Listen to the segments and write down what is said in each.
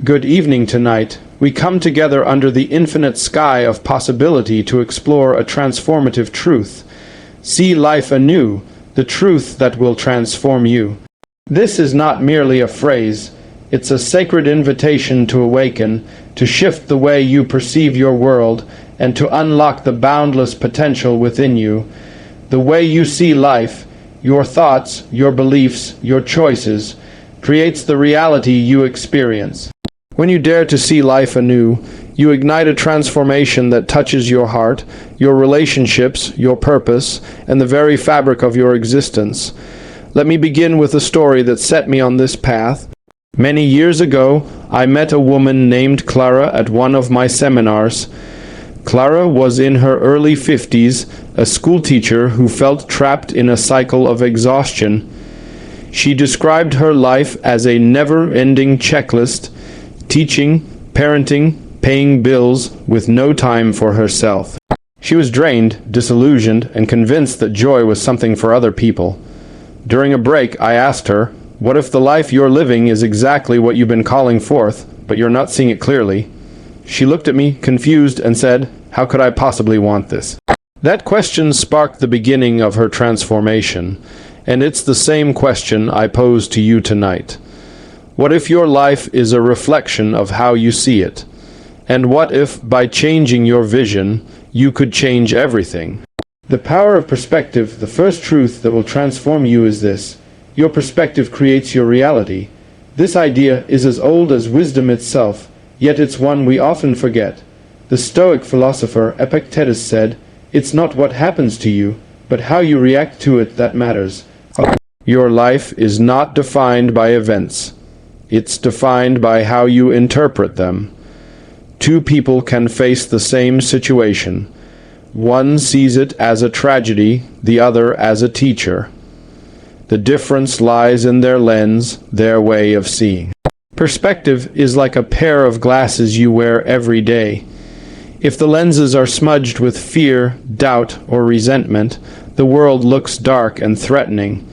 Good evening tonight. We come together under the infinite sky of possibility to explore a transformative truth. See life anew, the truth that will transform you. This is not merely a phrase. It's a sacred invitation to awaken, to shift the way you perceive your world, and to unlock the boundless potential within you. The way you see life, your thoughts, your beliefs, your choices, creates the reality you experience. When you dare to see life anew, you ignite a transformation that touches your heart, your relationships, your purpose, and the very fabric of your existence. Let me begin with a story that set me on this path. Many years ago, I met a woman named Clara at one of my seminars. Clara was in her early 50s, a schoolteacher who felt trapped in a cycle of exhaustion. She described her life as a never-ending checklist, teaching, parenting, paying bills, with no time for herself. She was drained, disillusioned, and convinced that joy was something for other people. During a break, I asked her, "What if the life you're living is exactly what you've been calling forth, but you're not seeing it clearly?" She looked at me, confused, and said, "How could I possibly want this?" That question sparked the beginning of her transformation, and it's the same question I pose to you tonight. What if your life is a reflection of how you see it? And what if, by changing your vision, you could change everything? The power of perspective, the first truth that will transform you is this: your perspective creates your reality. This idea is as old as wisdom itself, yet it's one we often forget. The Stoic philosopher Epictetus said, "It's not what happens to you, but how you react to it that matters." Your life is not defined by events. It's defined by how you interpret them. Two people can face the same situation. One sees it as a tragedy, the other as a teacher. The difference lies in their lens, their way of seeing. Perspective is like a pair of glasses you wear every day. If the lenses are smudged with fear, doubt, or resentment, the world looks dark and threatening.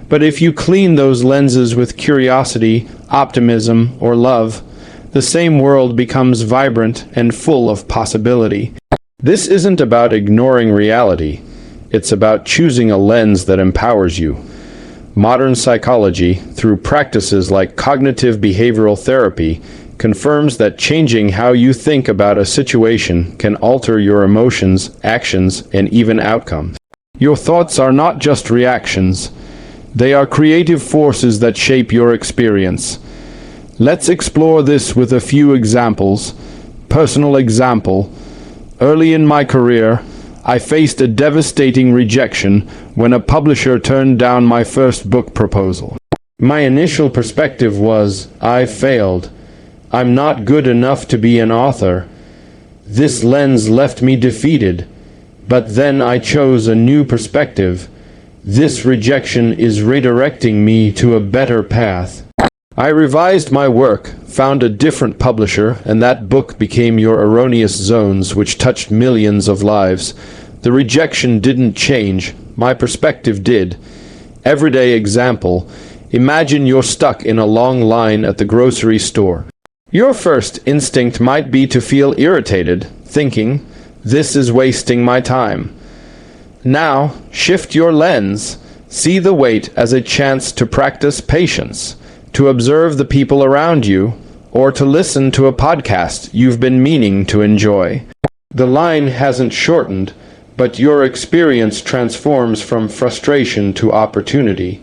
But if you clean those lenses with curiosity, optimism, or love, the same world becomes vibrant and full of possibility. This isn't about ignoring reality. It's about choosing a lens that empowers you. Modern psychology, through practices like cognitive behavioral therapy, confirms that changing how you think about a situation can alter your emotions, actions, and even outcomes. Your thoughts are not just reactions. They are creative forces that shape your experience. Let's explore this with a few examples. Personal example. Early in my career, I faced a devastating rejection when a publisher turned down my first book proposal. My initial perspective was, I failed. I'm not good enough to be an author. This lens left me defeated. But then I chose a new perspective. This rejection is redirecting me to a better path. I revised my work, found a different publisher, and that book became Your Erroneous Zones, which touched millions of lives. The rejection didn't change. My perspective did. Everyday example. Imagine you're stuck in a long line at the grocery store. Your first instinct might be to feel irritated, thinking, "This is wasting my time." Now, shift your lens. See the wait as a chance to practice patience, to observe the people around you, or to listen to a podcast you've been meaning to enjoy. The line hasn't shortened, but your experience transforms from frustration to opportunity.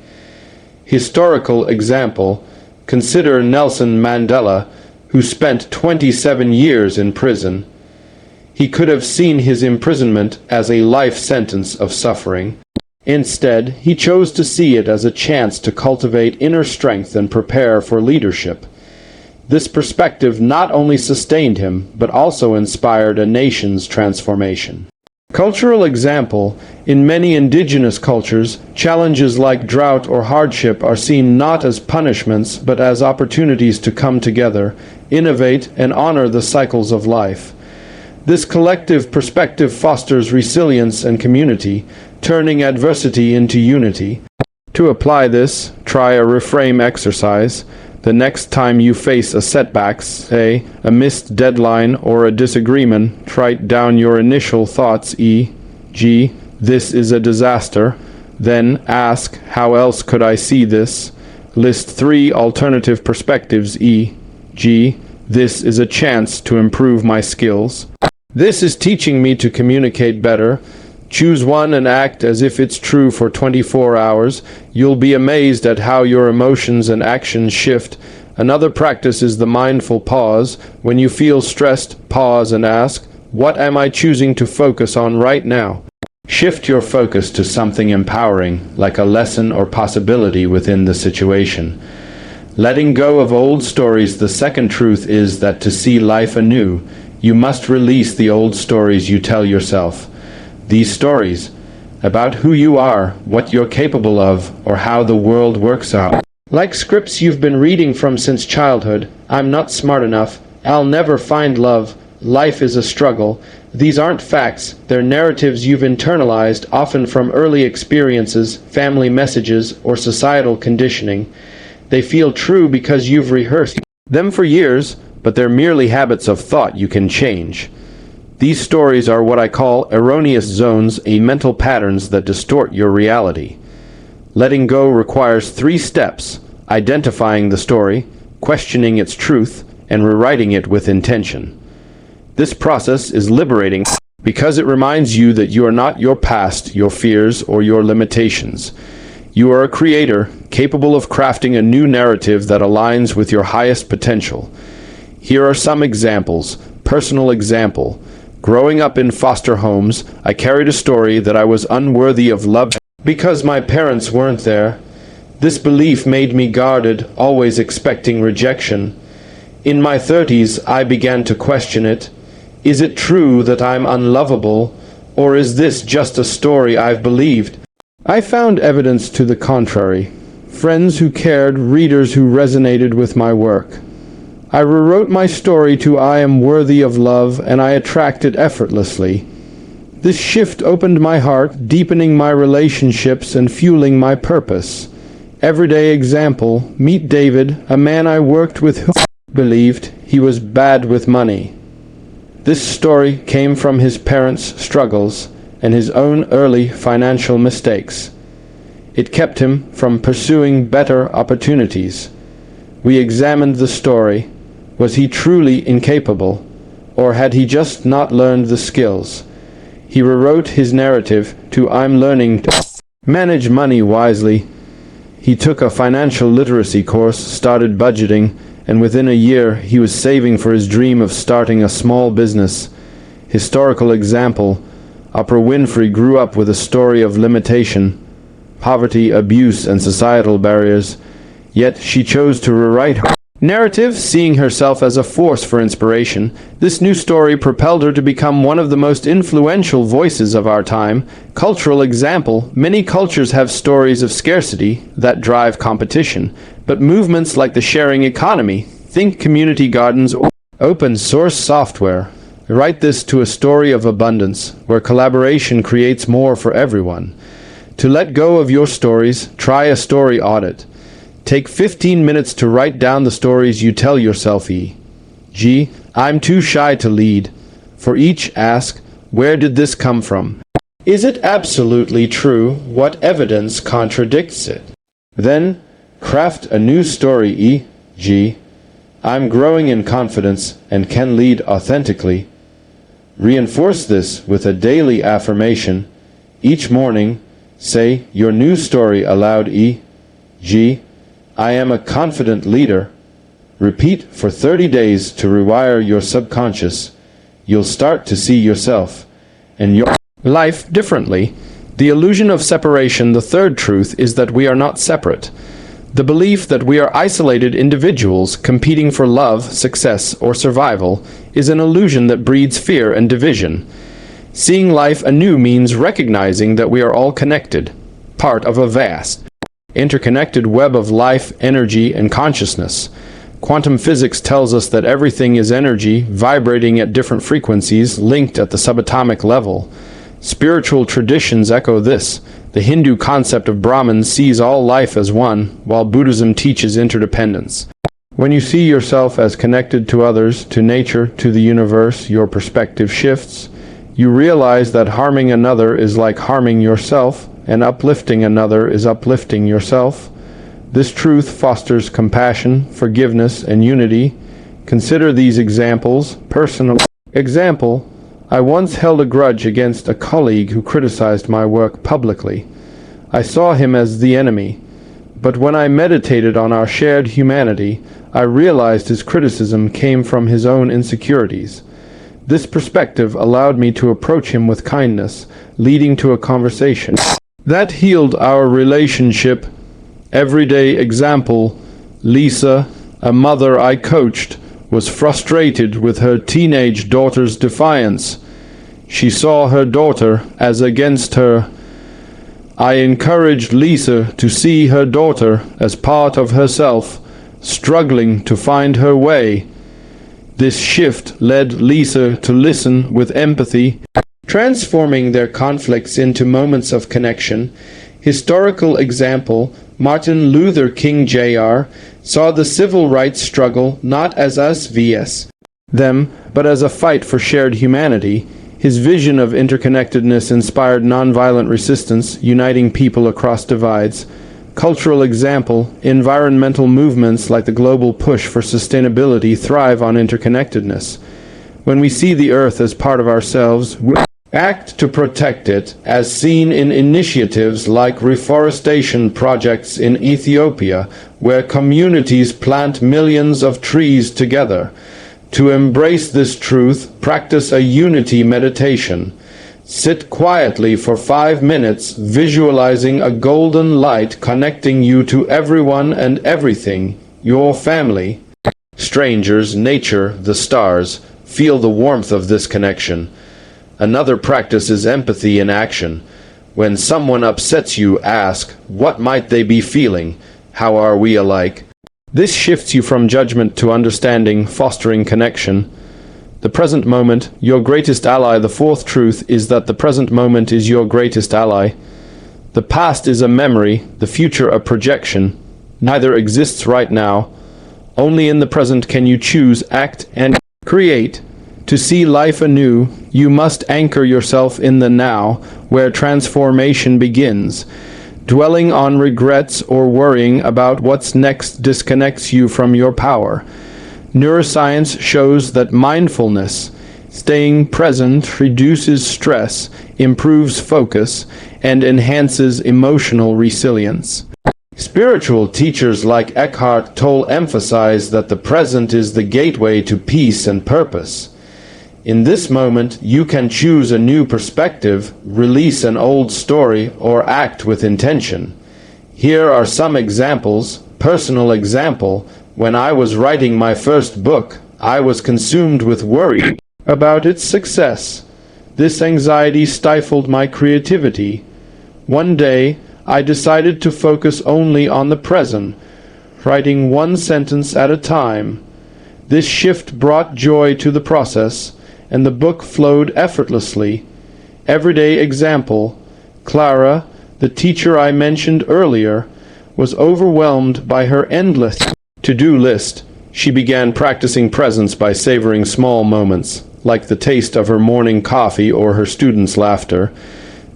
Historical example. Consider Nelson Mandela, who spent 27 years in prison. He could have seen his imprisonment as a life sentence of suffering. Instead, he chose to see it as a chance to cultivate inner strength and prepare for leadership. This perspective not only sustained him, but also inspired a nation's transformation. Cultural example. In many indigenous cultures, challenges like drought or hardship are seen not as punishments, but as opportunities to come together, innovate, and honor the cycles of life. This collective perspective fosters resilience and community, turning adversity into unity. To apply this, try a reframe exercise. The next time you face a setback, say a missed deadline or a disagreement, write down your initial thoughts, e.g., this is a disaster. Then ask, how else could I see this? List 3 alternative perspectives, e.g., this is a chance to improve my skills. This is teaching me to communicate better. Choose one and act as if it's true for 24 hours. You'll be amazed at how your emotions and actions shift. Another practice is the mindful pause. When you feel stressed, pause and ask, what am I choosing to focus on right now? Shift your focus to something empowering, like a lesson or possibility within the situation. Letting go of old stories. The second truth is that to see life anew, you must release the old stories you tell yourself. These stories about who you are, what you're capable of, or how the world works out. Like scripts you've been reading from since childhood. I'm not smart enough. I'll never find love. Life is a struggle. These aren't facts. They're narratives you've internalized, often from early experiences, family messages, or societal conditioning. They feel true because you've rehearsed them for years, but they're merely habits of thought you can change. These stories are what I call erroneous zones, mental patterns that distort your reality. Letting go requires 3 steps: identifying the story, questioning its truth, and rewriting it with intention. This process is liberating because it reminds you that you are not your past, your fears, or your limitations. You are a creator, capable of crafting a new narrative that aligns with your highest potential. Here are some examples. Personal example. Growing up in foster homes, I carried a story that I was unworthy of love because my parents weren't there. This belief made me guarded, always expecting rejection. In my 30s, I began to question it. Is it true that I'm unlovable, or is this just a story I've believed? I found evidence to the contrary. Friends who cared, readers who resonated with my work. I rewrote my story to I am worthy of love, and I attracted effortlessly. This shift opened my heart, deepening my relationships and fueling my purpose. Everyday example, meet David, a man I worked with who believed he was bad with money. This story came from his parents' struggles and his own early financial mistakes. It kept him from pursuing better opportunities. We examined the story. Was he truly incapable, or had he just not learned the skills? He rewrote his narrative to I'm learning to manage money wisely. He took a financial literacy course, started budgeting, and within a year he was saving for his dream of starting a small business. Historical example, Oprah Winfrey grew up with a story of limitation, poverty, abuse, and societal barriers, yet she chose to rewrite her narrative, seeing herself as a force for inspiration. This new story propelled her to become one of the most influential voices of our time. Cultural example, many cultures have stories of scarcity that drive competition, but movements like the sharing economy, think community gardens or open source software, write this to a story of abundance, where collaboration creates more for everyone. To let go of your stories, try a story audit. Take 15 minutes to write down the stories you tell yourself, e.g., I'm too shy to lead. For each, ask, where did this come from? Is it absolutely true? What evidence contradicts it? Then, craft a new story, e.g., I'm growing in confidence and can lead authentically. Reinforce this with a daily affirmation. Each morning, say your new story aloud, e.g., I am a confident leader. Repeat for 30 days to rewire your subconscious. You'll start to see yourself and your life differently. The illusion of separation. The third truth is that we are not separate. The belief that we are isolated individuals competing for love, success, or survival is an illusion that breeds fear and division. Seeing life anew means recognizing that we are all connected, part of a vast interconnected web of life, energy, and consciousness. Quantum physics tells us that everything is energy, vibrating at different frequencies, linked at the subatomic level. Spiritual traditions echo this. The Hindu concept of Brahman sees all life as one, while Buddhism teaches interdependence. When you see yourself as connected to others, to nature, to the universe, your perspective shifts. You realize that harming another is like harming yourself, and uplifting another is uplifting yourself. This truth fosters compassion, forgiveness, and unity. Consider these examples. Personal example: I once held a grudge against a colleague who criticized my work publicly. I saw him as the enemy. But when I meditated on our shared humanity, I realized his criticism came from his own insecurities. This perspective allowed me to approach him with kindness, leading to a conversation that healed our relationship. Everyday example: Lisa, a mother I coached, was frustrated with her teenage daughter's defiance. She saw her daughter as against her. I encouraged Lisa to see her daughter as part of herself, struggling to find her way. This shift led Lisa to listen with empathy, transforming their conflicts into moments of connection. Historical example: Martin Luther King Jr. saw the civil rights struggle not as us vs. them, but as a fight for shared humanity. His vision of interconnectedness inspired nonviolent resistance, uniting people across divides. Cultural example: environmental movements like the global push for sustainability thrive on interconnectedness. When we see the earth as part of ourselves, we act to protect it, as seen in initiatives like reforestation projects in Ethiopia, where communities plant millions of trees together. To embrace this truth, practice a unity meditation. Sit quietly for 5 minutes, visualizing a golden light connecting you to everyone and everything, your family, strangers, nature, the stars. Feel the warmth of this connection. Another practice is empathy in action. When someone upsets you, ask, what might they be feeling? How are we alike? This shifts you from judgment to understanding, fostering connection. The present moment, your greatest ally. The fourth truth is that the present moment is your greatest ally. The past is a memory, the future a projection. Neither exists right now. Only in the present can you choose, act, and create. To see life anew, you must anchor yourself in the now, where transformation begins. Dwelling on regrets or worrying about what's next disconnects you from your power. Neuroscience shows that mindfulness, staying present, reduces stress, improves focus, and enhances emotional resilience. Spiritual teachers like Eckhart Tolle emphasize that the present is the gateway to peace and purpose. In this moment, you can choose a new perspective, release an old story, or act with intention. Here are some examples. Personal example: when I was writing my first book, I was consumed with worry about its success. This anxiety stifled my creativity. One day, I decided to focus only on the present, writing one sentence at a time. This shift brought joy to the process, and the book flowed effortlessly. Everyday example: Clara, the teacher I mentioned earlier, was overwhelmed by her endless to-do list. She began practicing presence by savoring small moments, like the taste of her morning coffee or her students' laughter.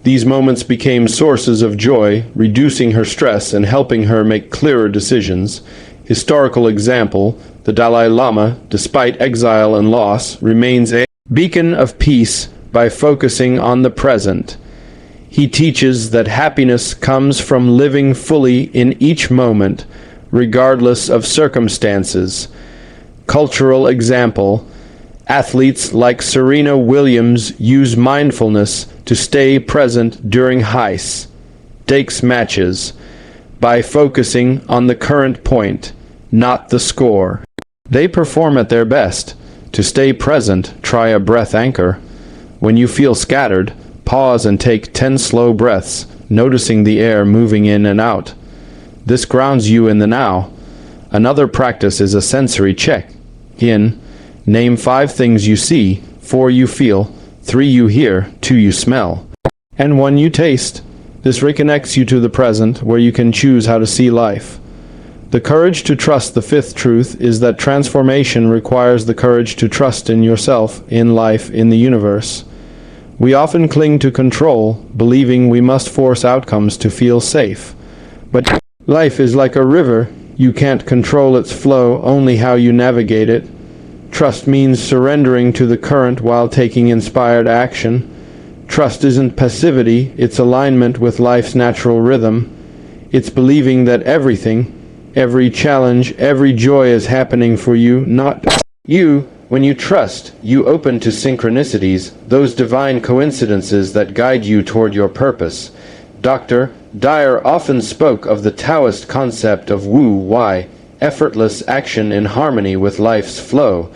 These moments became sources of joy, reducing her stress and helping her make clearer decisions. Historical example: the Dalai Lama, despite exile and loss, remains a beacon of peace by focusing on the present. He teaches that happiness comes from living fully in each moment, regardless of circumstances. Cultural example: athletes like Serena Williams use mindfulness to stay present during high stakes matches by focusing on the current point, not the score. They perform at their best. To stay present, try a breath anchor. When you feel scattered, pause and take 10 slow breaths, noticing the air moving in and out. This grounds you in the now. Another practice is a sensory check. Name 5 things you see, 4 you feel, 3 you hear, 2 you smell, and 1 you taste. This reconnects you to the present, where you can choose how to see life. The courage to trust. The fifth truth is that transformation requires the courage to trust in yourself, in life, in the universe. We often cling to control, believing we must force outcomes to feel safe. But life is like a river. You can't control its flow, only how you navigate it. Trust means surrendering to the current while taking inspired action. Trust isn't passivity, it's alignment with life's natural rhythm. It's believing that everything, every challenge, every joy is happening for you, not you. When you trust, you open to synchronicities, those divine coincidences that guide you toward your purpose. Dr. Dyer often spoke of the Taoist concept of wu-wei, effortless action in harmony with life's flow.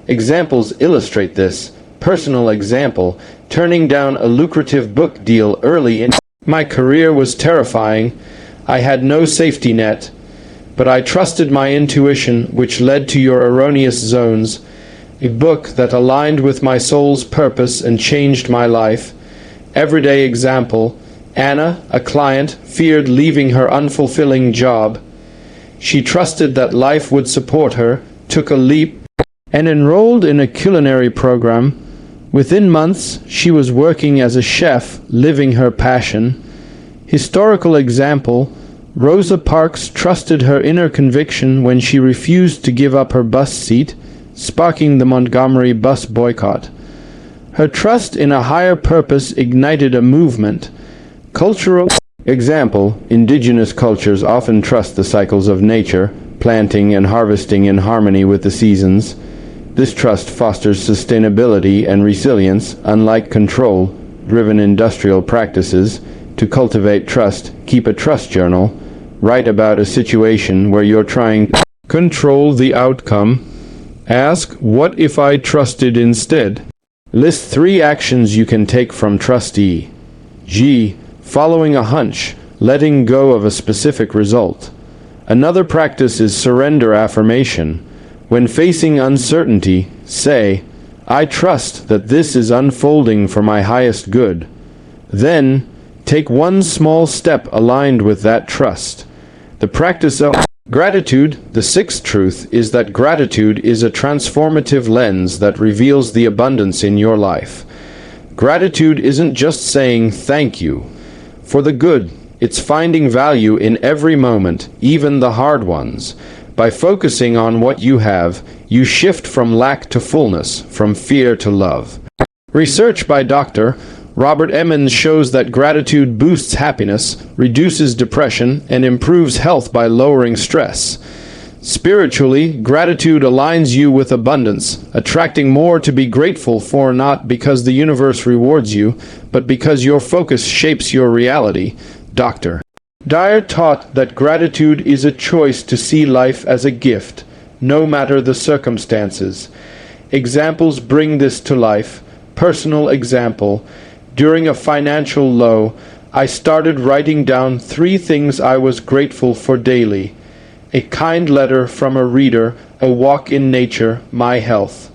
Examples illustrate this. Personal example, turning down a lucrative book deal early in my career was terrifying. I had no safety net, but I trusted my intuition, which led to Your Erroneous Zones, a book that aligned with my soul's purpose and changed my life. Everyday example, Anna, a client, feared leaving her unfulfilling job. She trusted that life would support her, took a leap, and enrolled in a culinary program. Within months, she was working as a chef, living her passion. Historical example, Rosa Parks trusted her inner conviction when she refused to give up her bus seat, sparking the Montgomery bus boycott. Her trust in a higher purpose ignited a movement. Cultural example, indigenous cultures often trust the cycles of nature, planting and harvesting in harmony with the seasons. This trust fosters sustainability and resilience, unlike control-driven industrial practices. To cultivate trust, keep a trust journal. Write about a situation where you're trying to control the outcome. Ask, what if I trusted instead? List 3 actions you can take from trustee. G. Following a hunch, letting go of a specific result. Another practice is surrender affirmation. When facing uncertainty, say, I trust that this is unfolding for my highest good. Then, take one small step aligned with that trust. The practice of gratitude. The sixth truth is that gratitude is a transformative lens that reveals the abundance in your life. Gratitude isn't just saying thank you for the good. It's finding value in every moment, even the hard ones. By focusing on what you have, you shift from lack to fullness, from fear to love. Research by Dr. Robert Emmons shows that gratitude boosts happiness, reduces depression, and improves health by lowering stress. Spiritually, gratitude aligns you with abundance, attracting more to be grateful for, not because the universe rewards you, but because your focus shapes your reality. Dr. Dyer taught that gratitude is a choice to see life as a gift, no matter the circumstances. Examples bring this to life. Personal example, during a financial low, I started writing down 3 things I was grateful for daily. A kind letter from a reader, a walk in nature, my health.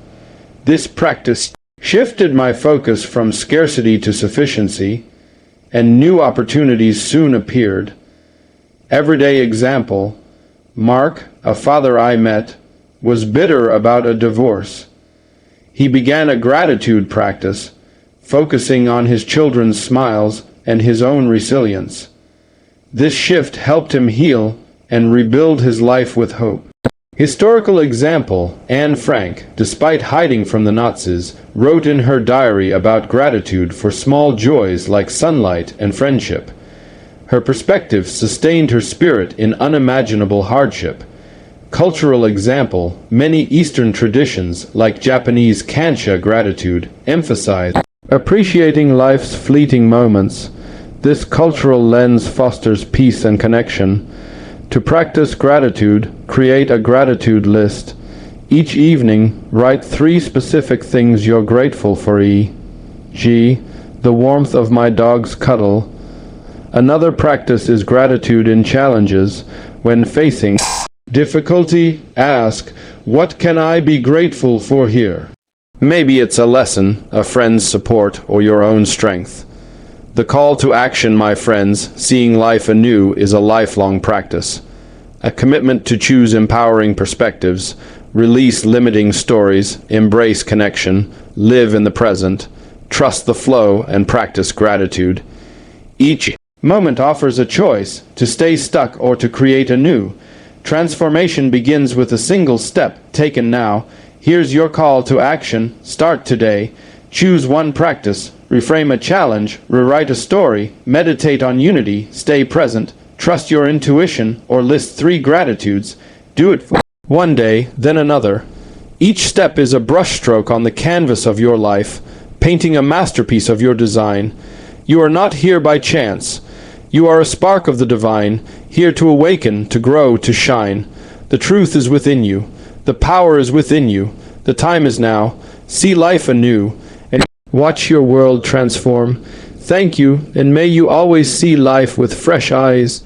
This practice shifted my focus from scarcity to sufficiency, and new opportunities soon appeared. Everyday example, Mark, a father I met, was bitter about a divorce. He began a gratitude practice, focusing on his children's smiles and his own resilience. This shift helped him heal and rebuild his life with hope. Historical example, Anne Frank, despite hiding from the Nazis, wrote in her diary about gratitude for small joys like sunlight and friendship. Her perspective sustained her spirit in unimaginable hardship. Cultural example, many Eastern traditions, like Japanese Kansha gratitude, emphasize appreciating life's fleeting moments. This cultural lens fosters peace and connection. To practice gratitude, create a gratitude list. Each evening, write 3 specific things you're grateful for. E.g., the warmth of my dog's cuddle. Another practice is gratitude in challenges. When facing difficulty, ask, what can I be grateful for here? Maybe it's a lesson, a friend's support, or your own strength. The call to action, my friends, seeing life anew, is a lifelong practice. a commitment to choose empowering perspectives, release limiting stories, embrace connection, live in the present, trust the flow, and practice gratitude. Each moment offers a choice to stay stuck or to create anew. Transformation begins with a single step taken now. Here's your call to action. Start today. Choose one practice, reframe a challenge, rewrite a story, meditate on unity, stay present, trust your intuition, or list 3 gratitudes. Do it for one day, then another. Each step is a brushstroke on the canvas of your life, painting a masterpiece of your design. You are not here by chance. You are a spark of the divine, here to awaken, to grow, to shine. The truth is within you. The power is within you. The time is now. See life anew, and watch your world transform. Thank you, and may you always see life with fresh eyes.